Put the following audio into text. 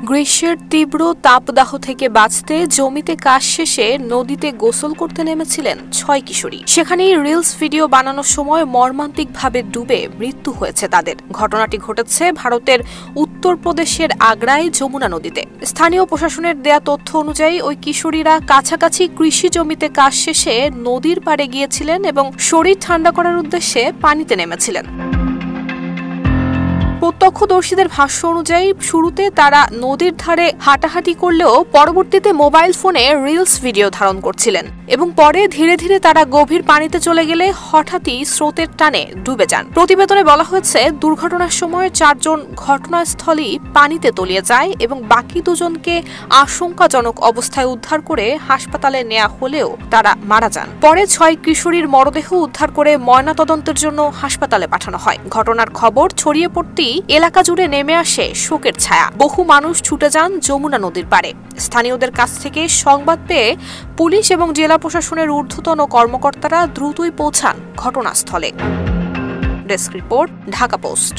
গ্রীষ্মের তীব্র তাপদাহ থেকে বাঁচতে জমিতে কাজ শেষে নদীতে গোসল করতে নেমেছিলেন 6 কিশোরী। সেখানেই রিলস ভিডিও বানানোর সময় মর্মান্তিকভাবে ডুবে মৃত্যু হয়েছে তাদের। ঘটনাটি ঘটেছে ভারতের উত্তরপ্রদেশের আগ্রায় যমুনা নদীতে। স্থানীয় প্রশাসনের দেয়া তথ্য অনুযায়ী ওই কিশোরীরা কাছাকাছি কৃষি জমিতে কাজ শেষে নদীর পাড়ে গিয়েছিলেন এবং শরীর ঠান্ডা করার উদ্দেশ্যে পানিতে নেমেছিলেন। প্রত্যক্ষদর্শীদের ভাষ্য অনুযায়ী শুরুতে তারা নদীর ধারে হাঁটাহাঁটি করলেও পরবর্তীতে মোবাইল ফোনে রিলস ভিডিও ধারণ করছিলেন এবং পরে ধীরে ধীরে তারা গভীর পানিতে চলে গেলে হঠাৎই স্রোতের টানে ডুবে যান। প্রতিবেদনে বলা হয়েছে, দুর্ঘটনার সময় 4 জন ঘটনাস্থলেই পানিতে তলিয়ে যায় এবং বাকি 2 জনকে আশঙ্কাজনক অবস্থায় উদ্ধার করে হাসপাতালে নেওয়া হলেও তারা মারা যান। পরে 6 কিশোরীর মরদেহ উদ্ধার করে ময়নাতদন্তের জন্য হাসপাতালে পাঠানো হয়। ঘটনার খবর ছড়িয়ে পড়তেই এলাকা জুড়ে নেমে আসে শোকের ছায়া। বহু মানুষ ছুটে যান যমুনা নদীর পাড়ে। স্থানীয়দের কাছ থেকে সংবাদ পেয়ে পুলিশ এবং জেলা প্রশাসনের ঊর্ধ্বতন কর্মকর্তারা দ্রুতই পৌঁছান ঘটনাস্থলে। Desk report, Dhaka post.